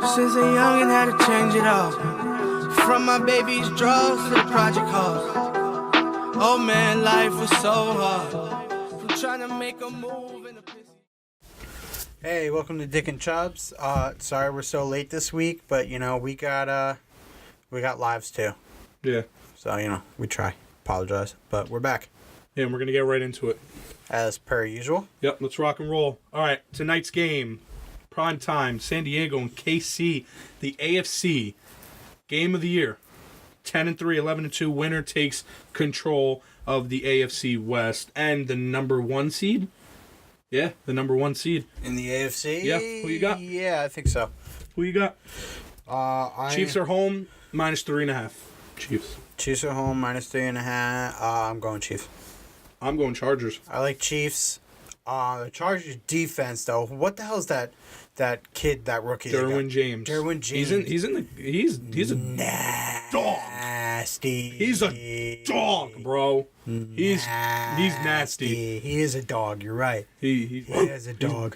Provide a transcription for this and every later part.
Since a youngin' had to change it all. From my baby's drugs to the project halls. Oh man, life was so hard. From trying to make a move in the pissy. Hey, welcome to Dick and Chubbs. Sorry we're so late this week, but we got lives too. Yeah. So, we try. Apologize. But we're back. Yeah, and we're going to get right into it. As per usual. Yep, let's rock and roll. All right, tonight's game, prime time, San Diego and KC, the AFC game of the year. 10-3, 11-2, winner takes control of the AFC West and the number one seed. Yeah, the number one seed. In the AFC? Yeah, who you got? Yeah, I think so. Who you got? Chiefs are home, -3.5. Chiefs. Chiefs are home, -3.5. I'm going Chiefs. I'm going Chargers. I like Chiefs. The Chargers defense, though. What the hell is that kid, that rookie? Derwin James. Derwin James. He's a dog. Nasty. He's a dog, bro. He's nasty. He is a dog. You're right. He is a dog.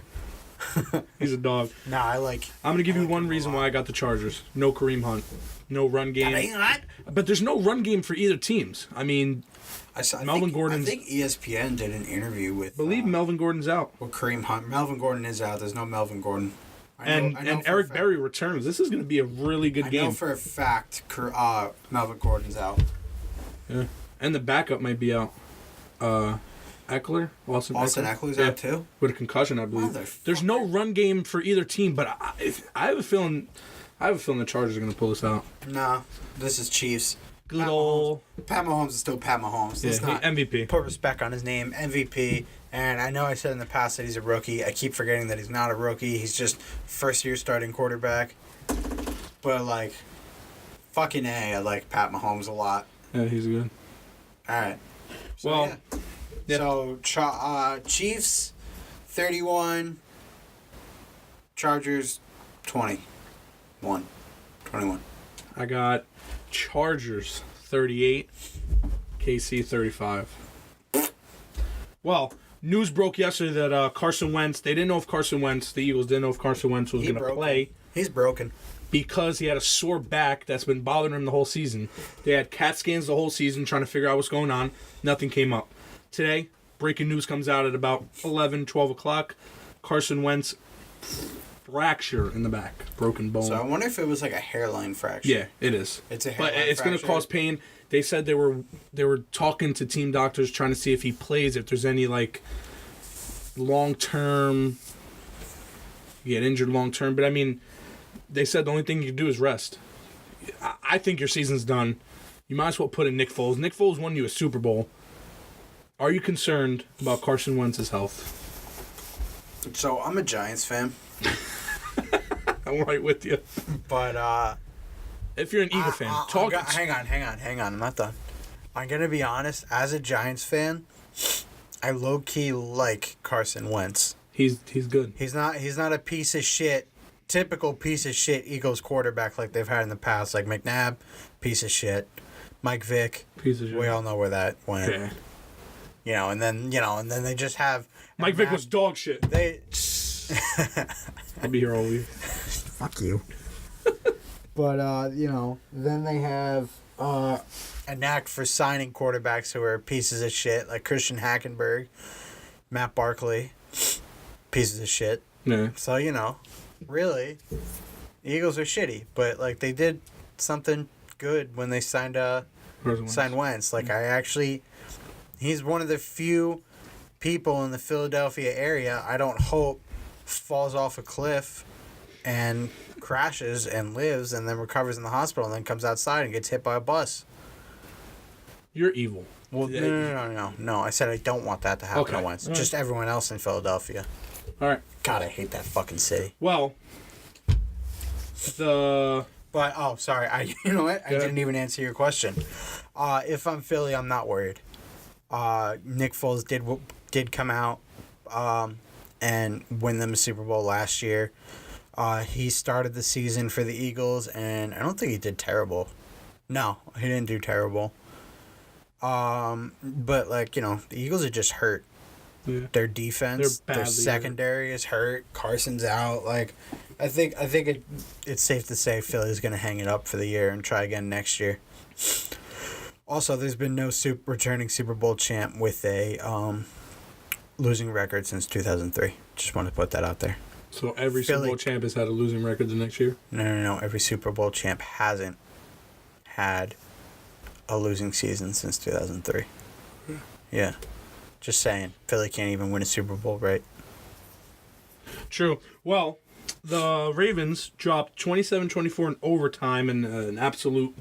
He's a dog. Nah, I like. I'm gonna give you one reason why I got the Chargers. No Kareem Hunt. No run game. But there's no run game for either teams. I mean, Melvin Gordon. I think ESPN did an interview with. I believe Melvin Gordon's out. Well, Kareem Hunt. Melvin Gordon is out. There's no Melvin Gordon. I know Eric Berry returns. This is going to be a really good game. I know for a fact Melvin Gordon's out. Yeah. And the backup might be out. Eckler? Austin Eckler's out too? With a concussion, I believe. There's no run game for either team, but I have a feeling the Chargers are going to pull this out. Nah, this is Chiefs. Good old Pat Mahomes is still Pat Mahomes. Yeah, not MVP. Put respect on his name, MVP. And I know I said in the past that he's a rookie. I keep forgetting that he's not a rookie. He's just first-year starting quarterback. But, fucking A, I like Pat Mahomes a lot. Yeah, he's good. All right. So, well, yeah. So, Chiefs, 31. Chargers, 21. I got Chargers, 38. KC, 35. Well, news broke yesterday that Carson Wentz, the Eagles didn't know if Carson Wentz was going to play. He's broken. Because he had a sore back that's been bothering him the whole season. They had CAT scans the whole season trying to figure out what's going on. Nothing came up. Today, breaking news comes out at about 12 o'clock. Carson Wentz, fracture in the back. Broken bone. So I wonder if it was like a hairline fracture. Yeah, it is. It's a hairline fracture. But it's going to cause pain. They said they were talking to team doctors trying to see if he plays, if there's any long-term, you get injured long-term. But I mean, they said the only thing you can do is rest. I think your season's done. You might as well put in Nick Foles. Nick Foles won you a Super Bowl. Are you concerned about Carson Wentz's health? So I'm a Giants fan. I'm right with you. But if you're an Eagle fan, talk. Hang on. I'm not done. I'm gonna be honest. As a Giants fan, I low key like Carson Wentz. He's good. He's not a piece of shit. Typical piece of shit Eagles quarterback like they've had in the past, like McNabb, piece of shit. Mike Vick, piece of shit. We all know where that went. Yeah. And then they just have Mike Vick was dog shit. I'll be here all week. Fuck you. But then they have a knack for signing quarterbacks who are pieces of shit, like Christian Hackenberg, Matt Barkley, pieces of shit. Yeah. So really, Eagles are shitty, but they did something good when they signed Wentz. He's one of the few people in the Philadelphia area I don't hope falls off a cliff and crashes and lives and then recovers in the hospital and then comes outside and gets hit by a bus. You're evil. Well, no. I said I don't want that to happen to Wentz. Just everyone else in Philadelphia. All right. God, I hate that fucking city. Well, sorry. You know what? I didn't even answer your question. If I'm Philly, I'm not worried. Nick Foles did come out and win them a Super Bowl last year. He started the season for the Eagles, and I don't think he did terrible. No, he didn't do terrible. But the Eagles are just hurt. Yeah. Their defense, They're their badly secondary is hurt. Carson's out. Like, I think it's safe to say Philly's going to hang it up for the year and try again next year. Also, there's been no returning Super Bowl champ with a losing record since 2003. Just want to put that out there. So every Super Bowl champ has had a losing record the next year? No. Every Super Bowl champ hasn't had a losing season since 2003. Yeah. Just saying. Philly can't even win a Super Bowl, right? True. Well, the Ravens dropped 27-24 in overtime in an absolute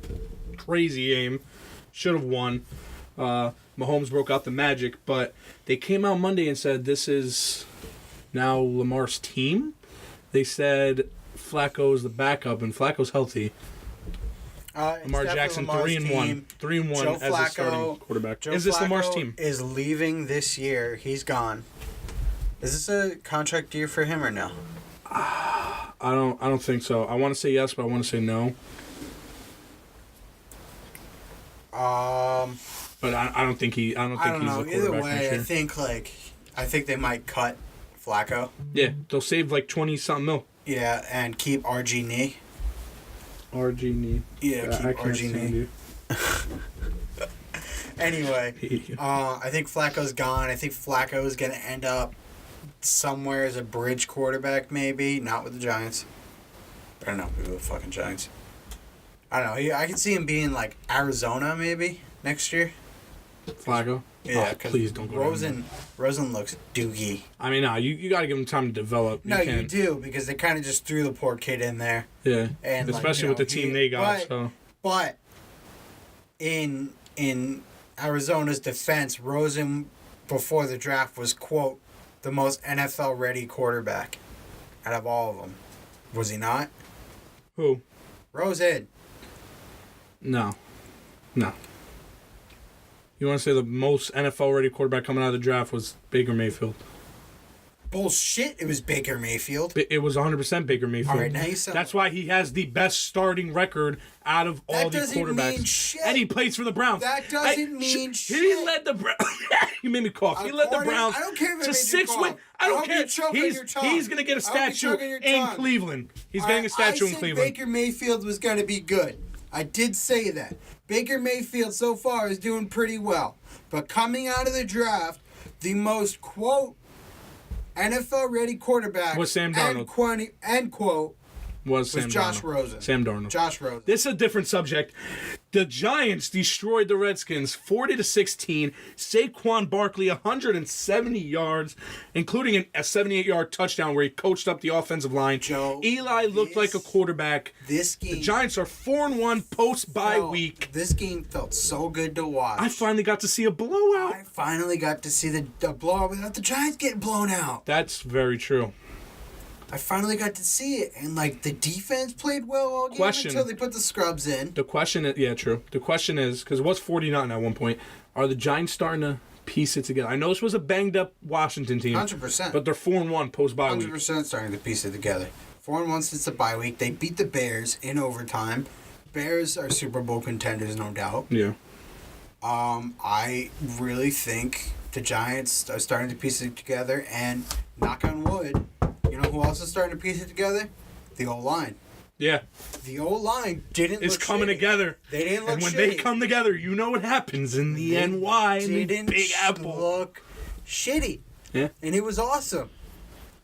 crazy game. Should have won. Mahomes broke out the magic, but they came out Monday and said this is now Lamar's team. They said Flacco's the backup, and Flacco's healthy. Lamar Jackson 3-1, 3-1 as a starting quarterback. Is this Lamar's team? Is leaving this year. He's gone. Is this a contract year for him or no? I don't think so. I want to say yes, but I want to say no. But I don't think he's a quarterback Either way, next year. I think they might cut Flacco. Yeah, they'll save like 20-something mil. Yeah, and keep RG-Nee. RG-Nee. Yeah, keep RG-Nee. Anyway, I think Flacco's gone. I think Flacco is going to end up somewhere as a bridge quarterback, maybe. Not with the Giants. I don't know. Maybe with the fucking Giants. I don't know. I can see him being like Arizona, maybe, next year. Flacco? Yeah, because please don't go Rosen looks doogie. I mean, no, you got to give him time to develop. You do, because they kind of just threw the poor kid in there. Yeah, and especially with the team they got. But in Arizona's defense, Rosen, before the draft, was, quote, the most NFL-ready quarterback out of all of them. Was he not? Who? Rosen. No. You want to say the most NFL-ready quarterback coming out of the draft was Baker Mayfield? Bullshit. It was Baker Mayfield. It was 100% Baker Mayfield. All right, now you sound... That's why he has the best starting record out of all the quarterbacks. That doesn't mean shit. And he plays for the Browns. That doesn't mean shit. He led the Browns. You made me cough. He led the Browns I don't care if to 6 wins. I don't care. He's going to get a statue in Cleveland. He's getting a statue in Cleveland. Baker Mayfield was going to be good. I did say that. Baker Mayfield so far is doing pretty well. But coming out of the draft, the most, quote, NFL-ready quarterback was Sam Darnold. End quote, was Josh Darnold. Rosen. Sam Darnold. Josh Rosen. This is a different subject. The Giants destroyed the Redskins 40-16. Saquon Barkley 170 yards, including a 78-yard touchdown where he coached up the offensive line. Eli looked like a quarterback. This game. The Giants are 4-1 post-bye week. This game felt so good to watch. I finally got to see a blowout. I finally got to see the blowout without the Giants getting blown out. That's very true. I finally got to see it, and the defense played well all game until they put the scrubs in. The question is, yeah, true. The question is, because it was 40-0 at one point, are the Giants starting to piece it together? I know this was a banged up Washington team, 100%, but they're 4-1 post bye week. 100% starting to piece it together. 4-1 since the bye week. They beat the Bears in overtime. Bears are Super Bowl contenders, no doubt. Yeah. I really think the Giants are starting to piece it together, and knock on wood. You know who else is starting to piece it together? The O-line. Yeah. The O-line didn't look coming shitty. Together. They didn't look And when shitty. they come together, you know what happens in the NY in the Big Apple. Look shitty. Yeah. And it was awesome.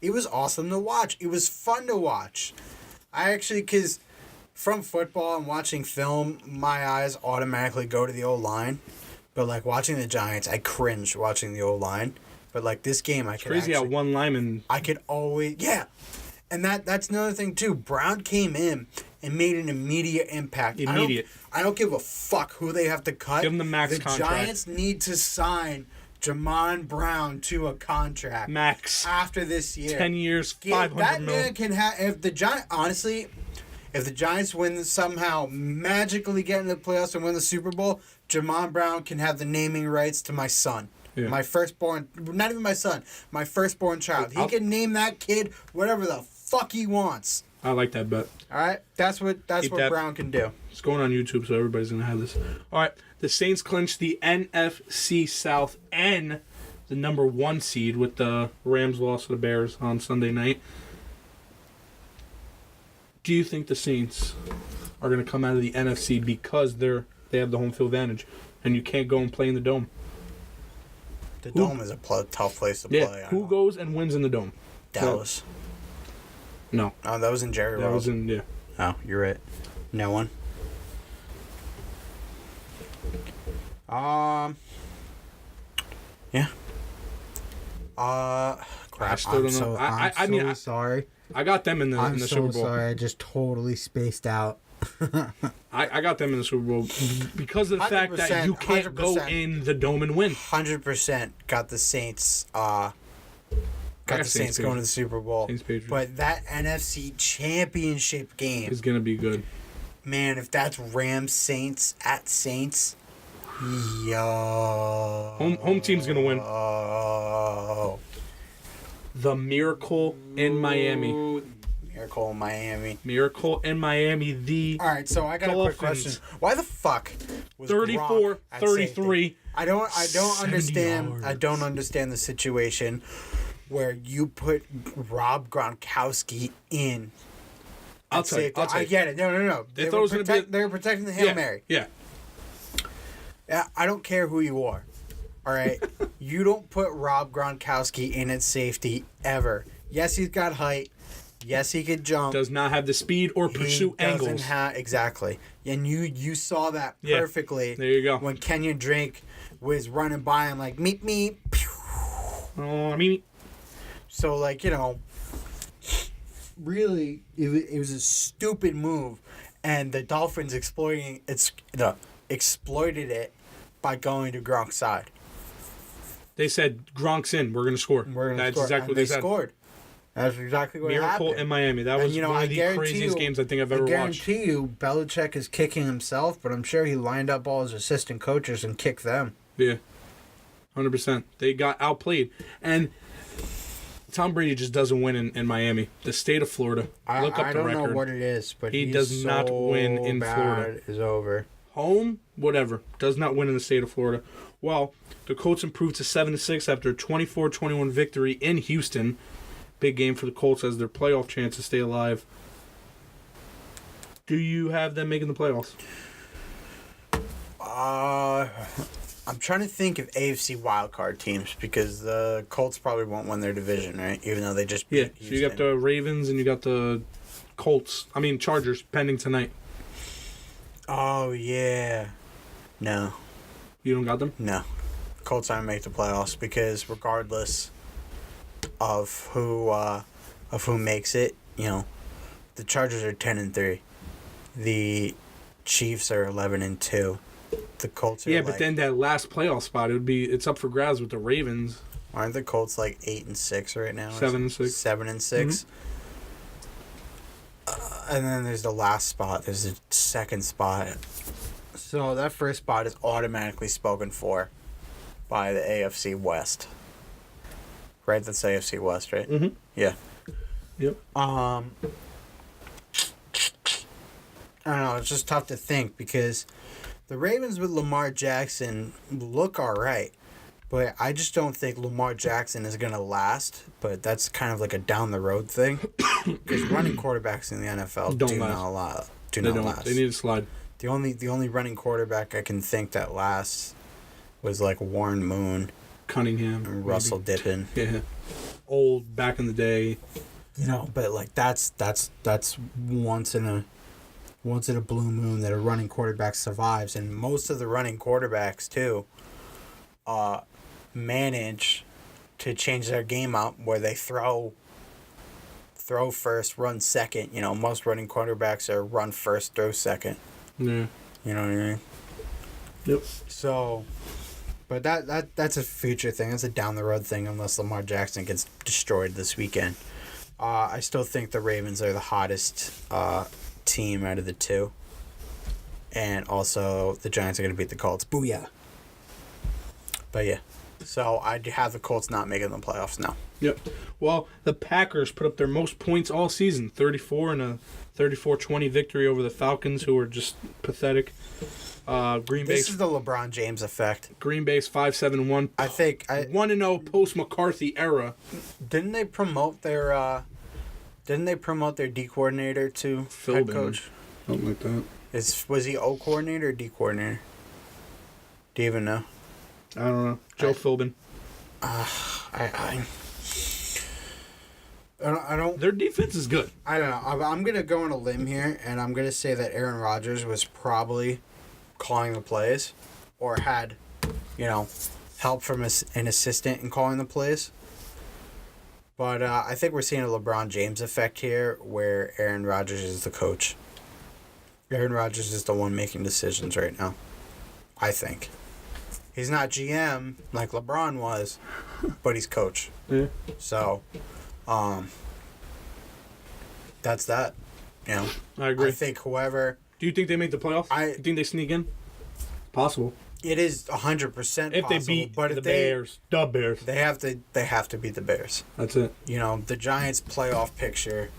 It was awesome to watch. It was fun to watch. Because from football and watching film, my eyes automatically go to the O-line. But, watching the Giants, I cringe watching the O-line. But, this game, it's crazy how one lineman... I could always... Yeah. And that's another thing, too. Brown came in and made an immediate impact. I don't give a fuck who they have to cut. Give him the max contract. The Giants need to sign Jamon Brown to a contract. Max. After this year. 10 years, $500 That million. man can have... If the Giants win somehow, magically get into the playoffs and win the Super Bowl, Jamon Brown can have the naming rights to my son. Yeah. My firstborn, not even my son, my firstborn child. He can name that kid whatever the fuck he wants. I like that bet. All right? That's what Brown can do. It's going on YouTube, so everybody's going to have this. All right. The Saints clinched the NFC South and the number 1 seed with the Rams loss to the Bears on Sunday night. Do you think the Saints are going to come out of the NFC because they have the home field advantage and you can't go and play in the Dome? The Dome is a tough place to play. Who goes and wins in the Dome? Dallas. No. Oh, that was in Jerry World. That was in, yeah. Oh, you're right. No one. Yeah. Crap. I'm so sorry. I got them in the Super Bowl. Sorry, I just totally spaced out. I got them in the Super Bowl because of the fact that you can't go in the Dome and win. 100% got the Saints. Got the Saints going to the Super Bowl. But that NFC Championship game is gonna be good. Man, if that's Rams Saints at Saints, yo, home team's gonna win. The Miracle in Miami. Miracle in Miami. Miracle in Miami. All right, so I got a quick question. Why the fuck was 34-33? I don't understand. Yards. I don't understand the situation where you put Rob Gronkowski in. I'll tell you. I get it. No. They were protecting the Hail Mary. Yeah. Yeah. I don't care who you are. All right. You don't put Rob Gronkowski in at safety ever. Yes, he's got height. Yes, he could jump. Does not have the speed or pursue angles. Exactly. And you saw that perfectly. There you go. When Kenyon Drake was running by him like, meet me. Oh, meet. So, like, really, it was a stupid move. And the Dolphins exploited it by going to Gronk's side. They said, Gronk's in. We're going to score. That's exactly what they said. Scored. That's exactly what happened. Miracle in Miami. That was one of the craziest games I think I've ever watched. I guarantee you, Belichick is kicking himself, but I'm sure he lined up all his assistant coaches and kicked them. Yeah, 100%. They got outplayed. And Tom Brady just doesn't win in Miami. The state of Florida. Look up the record. I don't know what it is, but he does not win in Florida. Is over. Home, whatever. Does not win in the state of Florida. Well, the Colts improved to 7-6 after a 24-21 victory in Houston. Big game for the Colts as their playoff chances stay alive. Do you have them making the playoffs? I'm trying to think of AFC wildcard teams because the Colts probably won't win their division, right? Even though they just beat Houston. So you got the Ravens and you got the Chargers pending tonight. Oh, yeah. No. You don't got them? No. Colts aren't make the playoffs because regardless of who makes it, the Chargers are 10-3. The Chiefs are 11-2. The Colts are but then that last playoff spot, it's up for grabs with the Ravens. Aren't the Colts like 8-6 right now? 7-6. 7-6. And then there's the last spot. There's a second spot. So that first spot is automatically spoken for by the AFC West. Right? That's AFC West, right? Mm-hmm. Yeah. Yep. I don't know. It's just tough to think because the Ravens with Lamar Jackson look all right. But I just don't think Lamar Jackson is going to last. But that's kind of like a down-the-road thing. Because running quarterbacks in the NFL do not last. They need to slide. The only running quarterback I can think that lasts was like Warren Moon. Cunningham. And Russell Dippin. Yeah. Old, back in the day. But like that's once in a blue moon that a running quarterback survives. And most of the running quarterbacks, too, manage to change their game up where they throw first, run second. Most running quarterbacks are run first, throw second. Yeah. You know what I mean? Yep. So, but that's a future thing. That's a down the road thing unless Lamar Jackson gets destroyed this weekend. I still think the Ravens are the hottest team out of the two. And also the Giants are going to beat the Colts. Booyah. But yeah. So I have the Colts not making the playoffs now. Yep. Well, the Packers put up their most points all season, 34 and a 34-20 victory over the Falcons, who were just pathetic. Green This Bay's is the LeBron James effect. Green Bay's 5-7-1. I think 1-0 post McCarthy era. didn't they promote their D coordinator to head Philbin. coach? Something like that. Was he O coordinator or D coordinator? Do you even know? I don't know. Joe Philbin. I don't. Their defense is good. I don't know. I'm gonna go on a limb here, and I'm gonna say that Aaron Rodgers was probably calling the plays, or had, help from an assistant in calling the plays. But I think we're seeing a LeBron James effect here, where Aaron Rodgers is the coach. Aaron Rodgers is the one making decisions right now. I think. He's not GM like LeBron was, but he's coach. Yeah. So, that's that. I agree. I think whoever Do you think they make the playoffs? You think they sneak in? Possible. it is 100% possible. If they beat but the if Bears. The Bears. they have to beat the Bears. That's it. The Giants playoff picture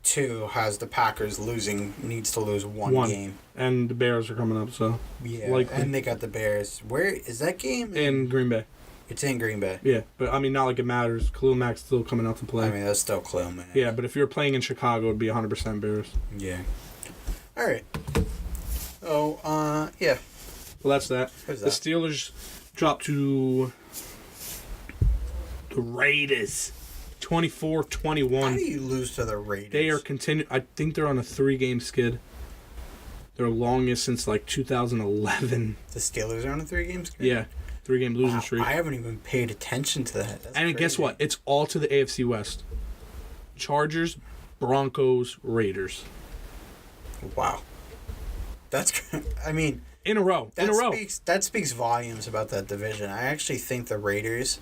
too has the Packers needs to lose one game. And the Bears are coming up, so. Yeah, Likely. and they got the Bears. Where is that game? In Green Bay. It's in Green Bay. Yeah, but I mean, not like it matters. Khalil Mack's still coming out to play. I mean, that's still Khalil Mack. Yeah, but if you're playing in Chicago, it'd be 100% Bears. Yeah. All right. Oh, yeah. Well, that's that. Who's The that? Steelers dropped to the Raiders, 24-21. How do you lose to the Raiders? They are continuing. I think they're on a 3-game skid. Their longest since like 2011. The Steelers are on a 3-game skid? Yeah, 3-game losing Wow, streak. I haven't even paid attention to that. That's And guess crazy. what? It's all to the AFC West. Chargers, Broncos, Raiders. Wow. That's, I mean, In a row. that speaks volumes about that division. I actually think the Raiders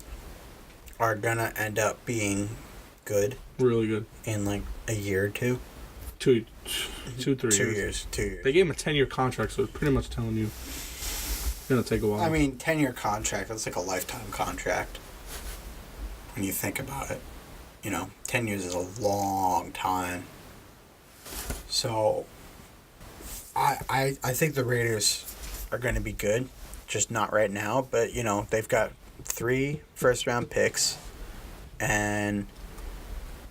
are gonna end up being good Really good. in like a year or two. 3 2 years. years. 2 years. They gave him a 10-year contract, so it's pretty much telling you it's going to take a while. I mean, 10-year contract, that's like a lifetime contract. When you think about it. 10 years is a long time. So, I think the Raiders are going to be good. Just not right now. But, they've got 3 first-round picks. And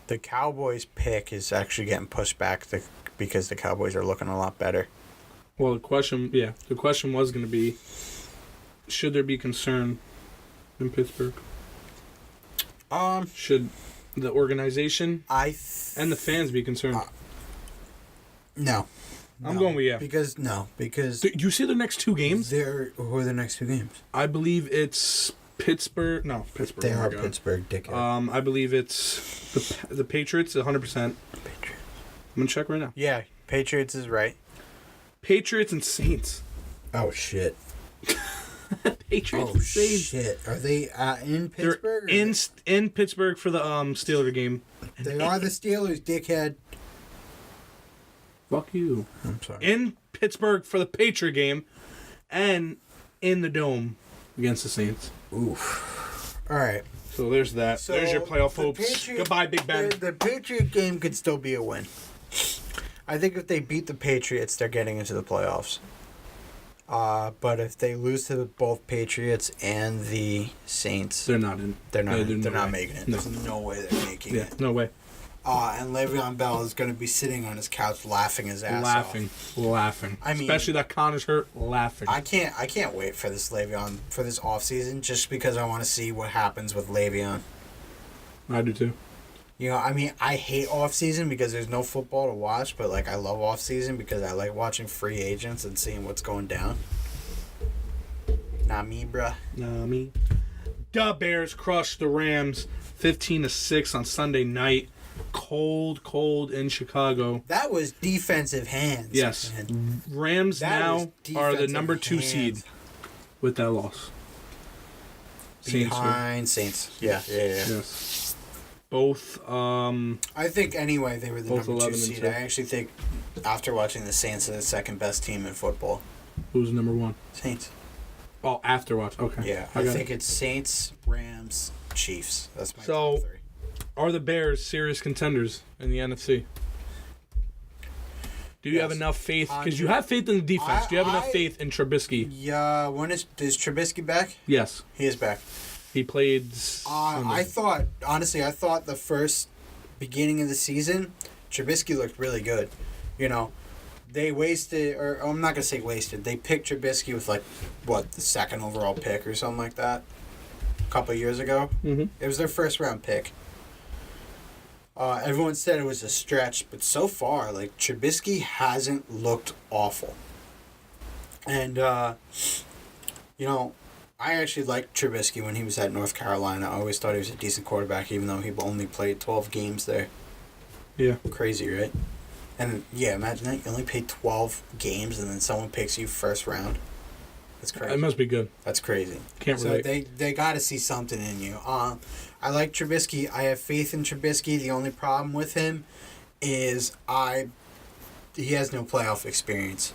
the Cowboys pick is actually getting pushed back because the Cowboys are looking a lot better. Well, the question was going to be, should there be concern in Pittsburgh? Should the organization and the fans be concerned? No. I'm going with yeah. Because Do you see the next 2 games? who are the next 2 games? I believe it's Pittsburgh. No, Pittsburgh. They oh my are God. Pittsburgh, dickhead. I believe it's the Patriots, 100%. I'm going to check right now. Yeah, Patriots is right. Patriots and Saints. Oh, shit. Patriots Oh, and Saints. shit. Are they in Pittsburgh? They're in Pittsburgh for the Steeler game. They are the Steelers, dickhead. Fuck you. I'm sorry. In Pittsburgh for the Patriot game, and in the Dome against the Saints. Oof. All right. So there's that. So there's your playoff the hopes. Patriot- Goodbye, Big Ben. The Patriot game could still be a win. I think if they beat the Patriots, they're getting into the playoffs. But if they lose to both Patriots and the Saints, They're not in. they're not. They're They're no not way. making it. No. There's no way they're making Yeah, it. no way. And Le'Veon Bell is going to be sitting on his couch laughing his ass Laughing. I mean- especially that Connor's hurt. Laughing. off. I can't wait for this offseason just because I want to see what happens with Le'Veon. I do too. I hate off-season because there's no football to watch, but I love off-season because I like watching free agents and seeing what's going down. Not me, bruh. Nah, me. The Bears crushed the Rams 15-6 on Sunday night. Cold in Chicago. That was defensive hands. Yes. man. Rams That now was are the defensive number 2 hands. seed with that loss. Saints are- Behind Saints. Yeah. Yes. Both. I think anyway they were the Both number 2 11 and seed. 2. I actually think after watching the Saints are the second best team in football. Who's number 1? Saints. Oh, after watch. Okay. Yeah, I think it's Saints, Rams, Chiefs. That's my So- top 3. Are the Bears serious contenders in the NFC? Do you have enough faith? Because you have faith in the defense. Do you have enough faith in Trubisky? Yeah. Is Trubisky back? Yes. He is back. He played Sunday. I thought the first beginning of the season, Trubisky looked really good. You know, they wasted, or I'm not going to say wasted, they picked Trubisky with, like, the second overall pick or something like that a couple of years ago. Mm-hmm. It was their first round pick. Everyone said it was a stretch, but so far, like, Trubisky hasn't looked awful. And, you know, I actually liked Trubisky when he was at North Carolina. I always thought he was a decent quarterback, even though he only played 12 games there. Yeah. Crazy, right? And, yeah, imagine that. You only played 12 games, and then someone picks you first round. That's crazy. It must be good. That's crazy. Can't relate. So they got to see something in you. I like Trubisky. I have faith in Trubisky. The only problem with him is he has no playoff experience.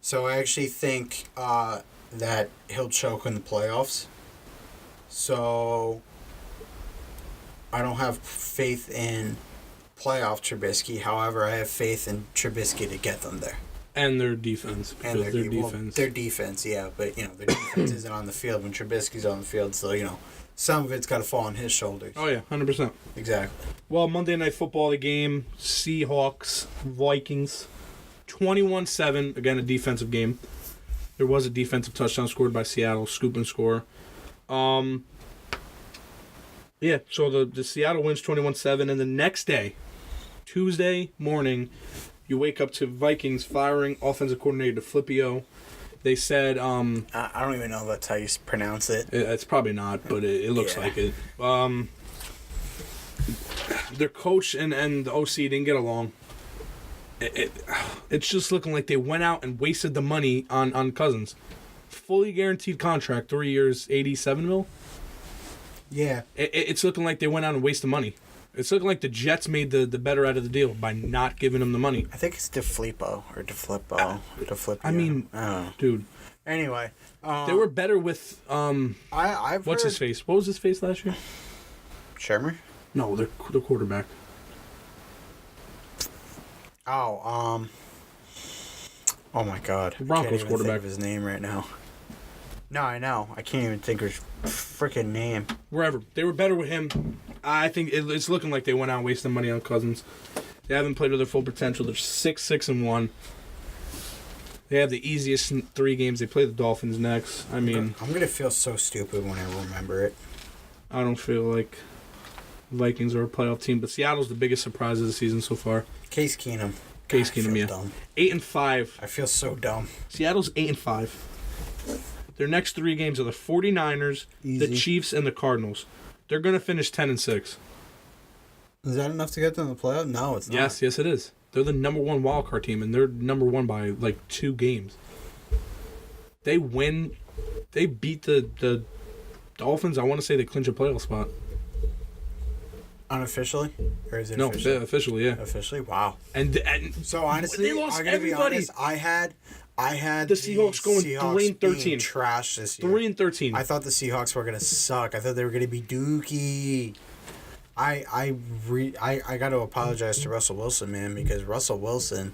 So I actually think that he'll choke in the playoffs. So I don't have faith in playoff Trubisky. However, I have faith in Trubisky to get them there. And their defense. And their defense. defense. Their defense, yeah. But, you know, their defense isn't on the field when Trubisky's on the field. So, you know, some of it's got to fall on his shoulders. Oh, yeah, 100%. Exactly. Well, Monday Night Football, the game, Seahawks, Vikings, 21-7. Again, a defensive game. There was a defensive touchdown scored by Seattle, scoop and score. Yeah, so the Seattle wins 21-7, and the next day, Tuesday morning, you wake up to Vikings firing offensive coordinator DeFlippio. They said... I don't even know if that's how you pronounce it. It's probably not, but it looks like it. Their coach and the OC didn't get along. It's just looking like they went out and wasted the money on Cousins. Fully guaranteed contract, 3 years, $87 million. Yeah. It's looking like they went out and wasted money. It's looking like the Jets made the better out of the deal by not giving him the money. I think it's DeFlippo. DeFlippo. I mean, dude. Anyway. They were better with, I've what's heard... his face? What was his face last year? Shermer? No, the quarterback. Oh my God. The Broncos I can't even quarterback. think of his name right now. No, I know. I can't even think of his freaking name. Wherever. They were better with him. I think it's looking like they went out wasting money on Cousins. They haven't played to their full potential. They're 6-1. They have the easiest 3 games. They play the Dolphins next. I mean... I'm going to feel so stupid when I remember it. I don't feel like Vikings are a playoff team, but Seattle's the biggest surprise of the season so far. Case Keenum. Case Keenum, yeah. Dumb. 8-5. I feel so dumb. Seattle's 8-5. Their next 3 games are the 49ers, Easy. the Chiefs, and the Cardinals. They're going to finish 10-6. Is that enough to get them in the playoff? No, it's not. Yes, it is. They're the number 1 wild card team, and they're number 1 by like 2 games. They win. They beat the Dolphins. I want to say they clinch a playoff spot. Unofficially? Or is it No, official? officially, yeah. Officially? Wow. And So honestly, they lost I'm gonna be everybody. honest. I had The Seahawks going 3-13. being trash this year. 3-13. I thought the Seahawks were gonna suck. I thought they were gonna be dookie. I got to apologize to Russell Wilson, man, because Russell Wilson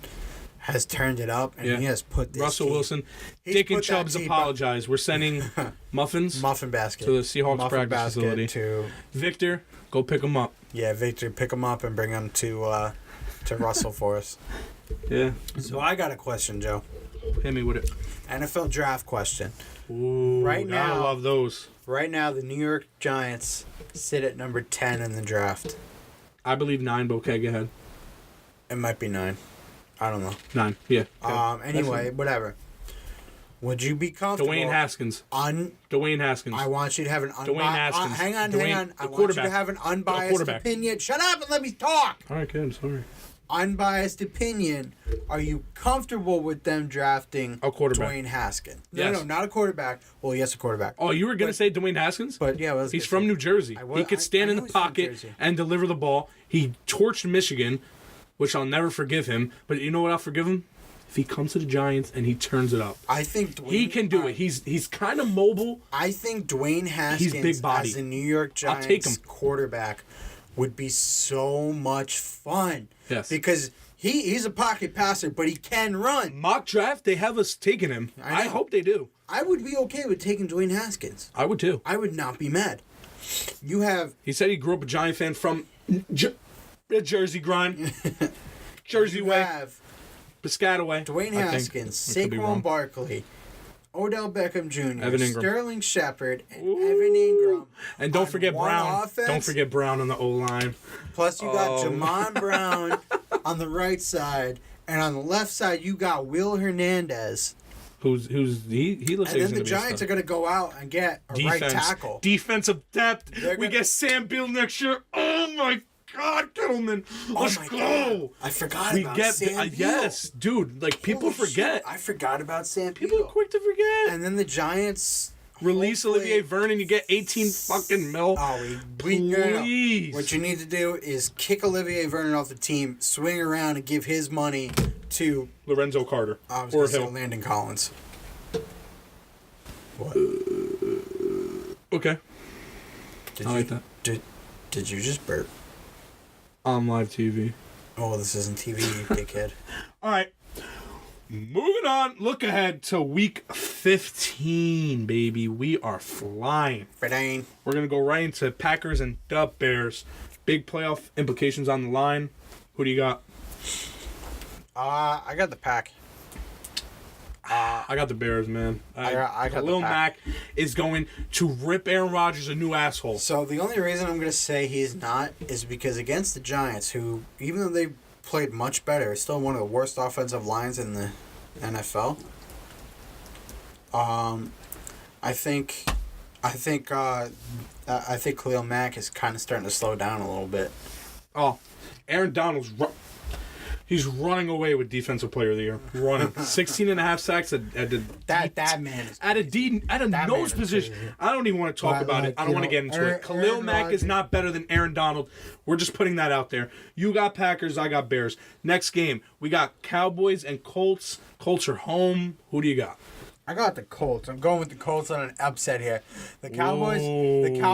has turned it up and he has put this Russell team, Wilson, he's Dick and put that Chubbs team apologize. We're sending muffins muffin basket to the Seahawks muffin practice basket facility. to Victor, go pick them up. yeah, Victor, pick them up and bring them to Russell for us. Yeah. So I got a question, Joe. Hit me with it. NFL draft question. Ooh, Right I now- love those. Right now, the New York Giants sit at number 10 in the draft. I believe 9, but okay, go ahead. It might be 9. I don't know. 9, yeah. Anyway, whatever. Would you be comfortable? Dwayne Haskins. Dwayne Haskins. I want you to have an Dwayne Haskins. hang on. The I want you to quarterback. have an The unbiased quarterback. opinion. Shut up and let me talk. All right, good. I'm sorry. Unbiased opinion. Are you comfortable with them drafting A quarterback. Dwayne Haskins? Yes. No, not a quarterback. Well, yes, a quarterback. Oh, you were going to say Dwayne Haskins? But yeah, well, He's from New Jersey. He could stand in the he's from pocket Jersey. and deliver the ball. He torched Michigan, which I'll never forgive him. But you know what I'll forgive him? If he comes to the Giants and he turns it up. I think Dwayne, He can do it. He's kind of mobile. I think Dwayne Haskins big body. as a New York I'll take Giants him. quarterback would be so much fun. Yes. Because He's a pocket passer, but he can run. Mock draft, they have us taking him. I hope they do. I would be okay with taking Dwayne Haskins. I would too. I would not be mad. You have... He said he grew up a Giant fan from Jersey grind. Jersey way. have Piscataway. Dwayne Haskins, Saquon Barkley, Odell Beckham Jr., Evan Ingram. Sterling Shepard, and Evan Ingram. And don't forget Brown. Offense. Don't forget Brown on the O-line. Plus, you got Jamon Brown on the right side, and on the left side, you got Will Hernandez. He looks And like he's then gonna the be Giants a are going to go out and get a right tackle. Defensive depth. They're We gonna- get Sam Beal next year. Oh my God, Gettleman. Let's my go. God. I forgot about Sam Beal. Yes, dude. Like people Holy forget. shit, I forgot about Sam Beal. People are quick to forget. And then the Giants Release hopefully- Olivier Vernon. You get 18 fucking mil. Oh, Please. What you need to do is kick Olivier Vernon off the team, swing around, and give his money to Lorenzo Carter I was or going to say Hill. Landon Collins. What? Okay, Did I you, like that. Did you just burp? On live TV. Oh, this isn't TV, you dickhead. All right. Moving on. Look ahead to week 15, baby. We are flying. Fadane. We're going to go right into Packers and the Bears. Big playoff implications on the line. Who do you got? I got the Pack. I got the Bears, man. I got the Khalil Pack. Mack is going to rip Aaron Rodgers a new asshole. So the only reason I'm going to say he's not is because against the Giants, who, even though they played much better, is still one of the worst offensive lines in the NFL. I think Khalil Mack is kind of starting to slow down a little bit. Oh, Aaron Donald's he's running away with Defensive Player of the Year. Running 16 and a half sacks at the That man is at a man nose is position. crazy. I don't even want to talk But, about like, it. I don't you want to know, get into it. Khalil Aaron Mack is Rodgers- not better than Aaron Donald. We're just putting that out there. You got Packers, I got Bears. Next game, we got Cowboys and Colts. Colts are home. Who do you got? I got the Colts. I'm going with the Colts on an upset here. The Cowboys are on Dick's an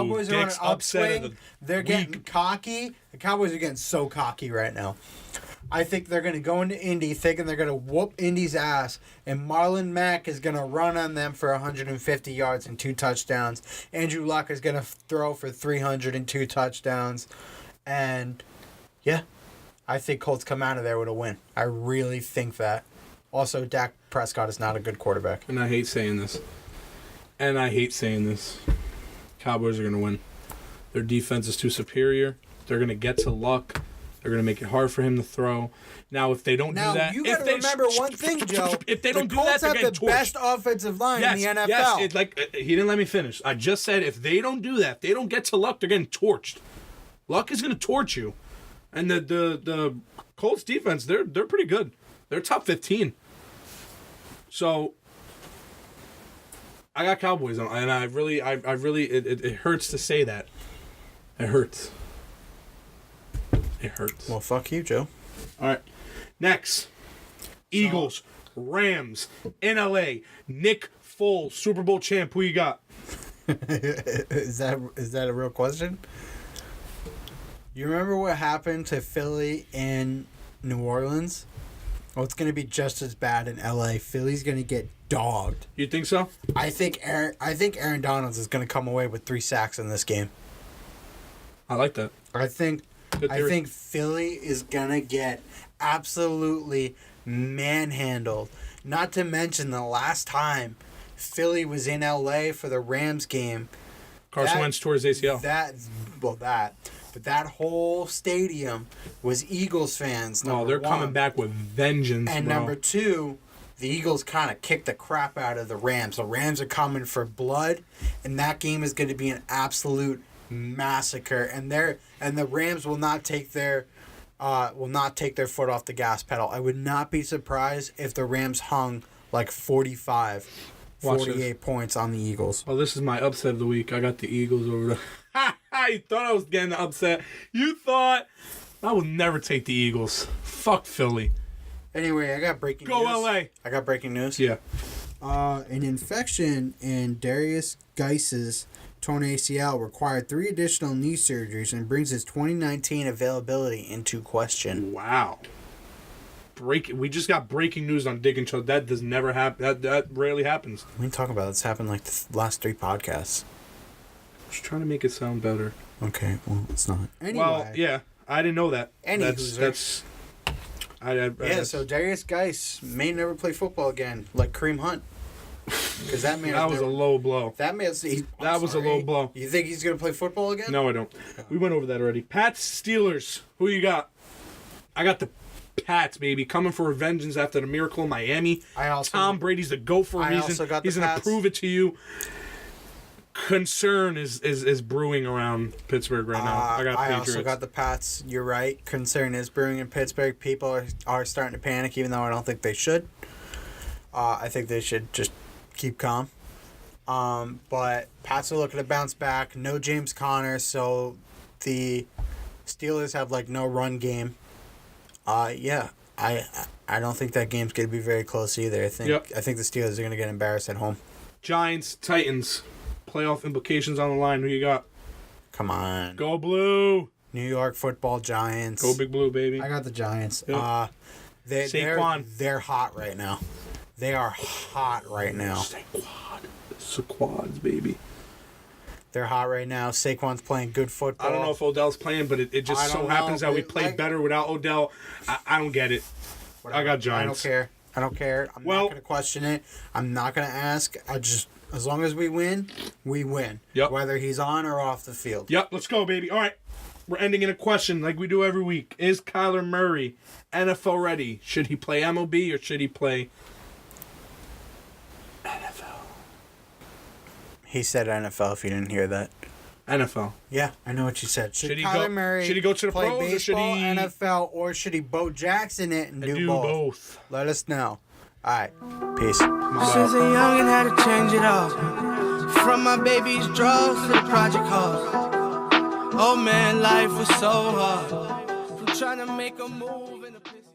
upset of upswing. the They're getting cocky. The Cowboys are getting so cocky right now. I think they're going to go into Indy thinking they're going to whoop Indy's ass, and Marlon Mack is going to run on them for 150 yards and 2 touchdowns. Andrew Luck is going to throw for 302 touchdowns. And, yeah, I think Colts come out of there with a win. I really think that. Also, Dak Prescott is not a good quarterback. And I hate saying this. Cowboys are going to win. Their defense is too superior. They're going to get to Luck. They're going to make it hard for him to throw. Now, if they don't do that... you got to remember one thing, Joe. If they don't do Colts that, they're have getting the torched. best offensive line in the NFL. Yes, he didn't let me finish. I just said if they don't do that, if they don't get to Luck, they're getting torched. Luck is going to torch you. And the Colts defense, they're pretty good. They're top 15. So I got Cowboys on, and I really it hurts to say that. It hurts. It hurts. Well, fuck you, Joe. All right. Next. Eagles, Rams, in LA, Nick Foles, Super Bowl champ. Who you got? Is that a real question? You remember what happened to Philly in New Orleans? Well, it's going to be just as bad in LA. Philly's going to get dogged. You think so? I think Aaron Donald is going to come away with 3 sacks in this game. I like that. I think Good theory. Philly is going to get absolutely manhandled. Not to mention the last time Philly was in LA for the Rams game. Carson Wentz tore his ACL. But that whole stadium was Eagles fans. They're coming back with vengeance, And bro. number 2, the Eagles kind of kicked the crap out of the Rams. The Rams are coming for blood, and that game is going to be an absolute massacre. And the Rams will not take their foot off the gas pedal. I would not be surprised if the Rams hung like 48 points on the Eagles. Oh, this is my upset of the week. I got the Eagles over the... You thought I was getting upset. You thought... I will never take the Eagles. Fuck Philly. Anyway, I got breaking news. Go LA. I got breaking news. Yeah. An infection in Darius Geis's torn ACL required 3 additional knee surgeries and brings his 2019 availability into question. Wow. We just got breaking news on Dick and Chubbs. That does never happen. That rarely happens. We talk about it's happened like the last 3 podcasts. Just trying to make it sound better. Okay, well, it's not. Anyway. Well, yeah, I didn't know that. That's so Darius Geis may never play football again, like Kareem Hunt. Because that man. That was a low blow. That was a low blow. You think he's gonna play football again? No, I don't. We went over that already. Pats, Steelers. Who you got? I got the Pats, baby, coming for vengeance after the miracle in Miami. Tom Brady's the GOAT for a reason. He's gonna prove it to you. Concern is brewing around Pittsburgh right now. I got Patriots. Also got the Pats. You're right. Concern is brewing in Pittsburgh. People are starting to panic, even though I don't think they should. I think they should just keep calm. But Pats are looking to bounce back. No James Conner, so the Steelers have like no run game. Yeah, I don't think that game's gonna be very close either. I think the Steelers are gonna get embarrassed at home. Giants, Titans. Playoff implications on the line. Who you got? Come on. Go Blue. New York Football Giants. Go Big Blue, baby. I got the Giants. Yep. Saquon. They're hot right now. They are hot right now. Saquads, baby. They're hot right now. Saquon's playing good football. I don't know if Odell's playing, but it just so happens that we played better without Odell. I don't get it. Whatever. I got Giants. I don't care. I'm not going to question it. I'm not going to ask. As long as we win, we win. Yep. Whether he's on or off the field. Yep, let's go, baby. All right. We're ending in a question like we do every week. Is Kyler Murray NFL ready? Should he play MLB or should he play NFL? He said NFL if you didn't hear that. NFL. Yeah, I know what you said. Should he go to the play pros baseball, or should he NFL, or should he Bo Jackson it and do both? Let us know. All right, peace. Since a youngin' had to change it all. From my baby's drugs to the project halls. Oh man, life was so hard. From trying to make a move in the pissy.